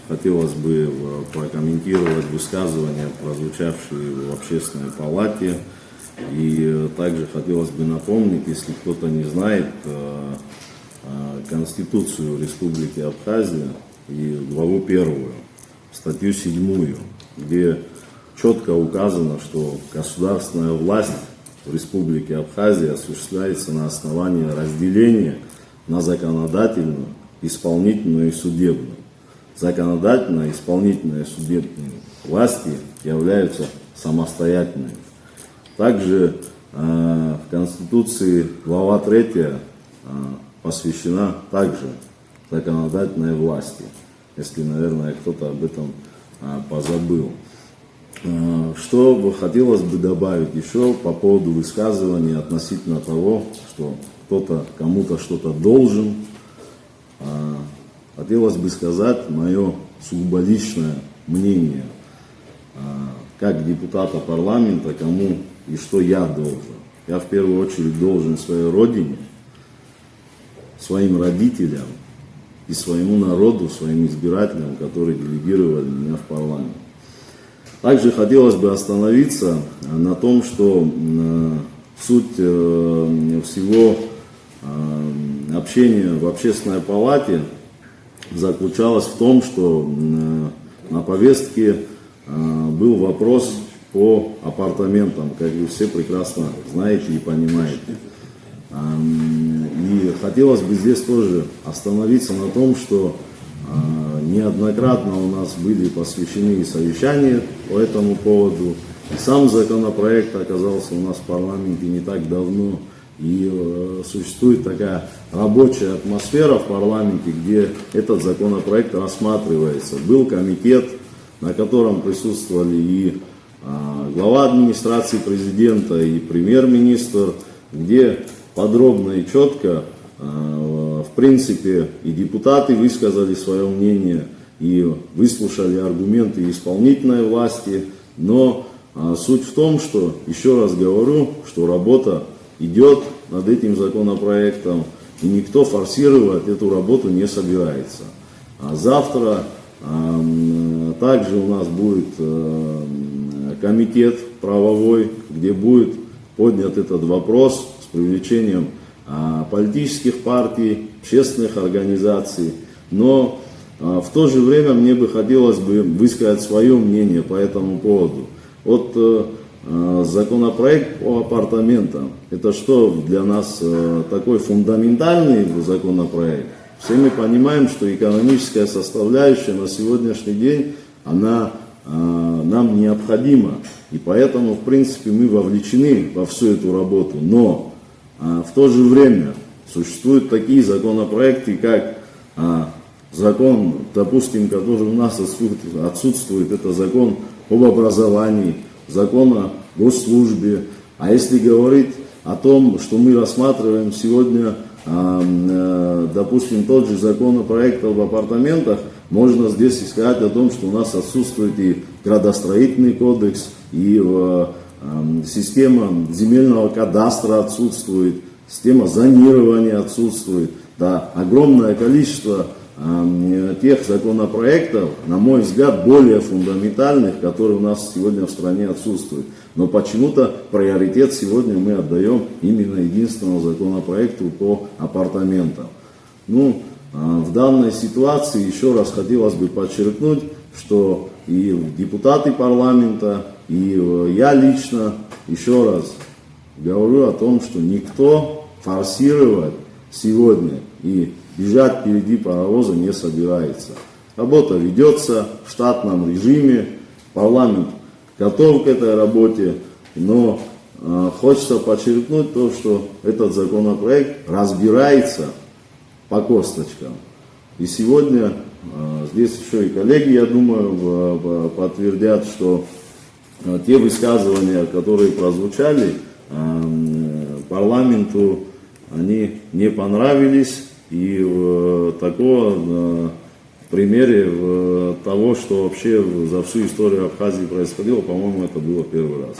хотелось бы прокомментировать высказывания, прозвучавшие в Общественной палате. И также хотелось бы напомнить, если кто-то не знает, Конституцию Республики Абхазия и главу 1, статью 7, где четко указано, что государственная власть в Республике Абхазия осуществляется на основании разделения на законодательную, исполнительную и судебную. Законодательная, исполнительная и судебная власти являются самостоятельными. Также в Конституции глава 3 посвящена также законодательной власти, если, наверное, кто-то об этом позабыл. Что бы хотелось бы добавить еще по поводу высказывания относительно того, что кто-то кому-то что-то должен. Хотелось бы сказать мое сугубо личное мнение, как депутата парламента, кому и что я должен. Я в первую очередь должен своей родине, своим родителям и своему народу, своим избирателям, которые делегировали меня в парламент. Также хотелось бы остановиться на том, что суть всего общения в Общественной палате заключалась в том, что на повестке был вопрос по апартаментам, как вы все прекрасно знаете и понимаете. И хотелось бы здесь тоже остановиться на том, что неоднократно у нас были посвящены совещания по этому поводу. И сам законопроект оказался у нас в парламенте не так давно. И существует такая рабочая атмосфера в парламенте, где этот законопроект рассматривается. Был комитет, на котором присутствовали и глава администрации президента, и премьер-министр, где подробно и четко, в принципе, и депутаты высказали свое мнение, и выслушали аргументы исполнительной власти. Но суть в том, что, еще раз говорю, что работа идет над этим законопроектом, и никто форсировать эту работу не собирается. А завтра также у нас будет комитет правовой, где будет поднят этот вопрос с привлечением политических партий, общественных организаций. Но в то же время мне бы хотелось бы высказать свое мнение по этому поводу. Вот законопроект по апартаментам, это что для нас такой фундаментальный законопроект? Все мы понимаем, что экономическая составляющая на сегодняшний день, она нам необходима. И поэтому, в принципе, мы вовлечены во всю эту работу. Но в то же время существуют такие законопроекты, как закон, допустим, который у нас отсутствует, это закон об образовании, закон о госслужбе. А если говорить о том, что мы рассматриваем сегодня, допустим, тот же законопроект об апартаментах, можно здесь сказать о том, что у нас отсутствует и градостроительный кодекс, и система земельного кадастра отсутствует, система зонирования отсутствует. Да, огромное количество тех законопроектов, на мой взгляд, более фундаментальных, которые у нас сегодня в стране отсутствуют. Но почему-то приоритет сегодня мы отдаем именно единственному законопроекту по апартаментам. Ну, в данной ситуации еще раз хотелось бы подчеркнуть, что и депутаты парламента, и я лично еще раз говорю о том, что никто форсировать сегодня и бежать впереди паровоза не собирается. Работа ведется в штатном режиме, парламент готов к этой работе, но хочется подчеркнуть то, что этот законопроект разбирается по косточкам. И сегодня здесь еще и коллеги, я думаю, подтвердят, что те высказывания, которые прозвучали парламенту, они не понравились. И такого в примере того, что вообще за всю историю Абхазии происходило, по-моему, это было первый раз.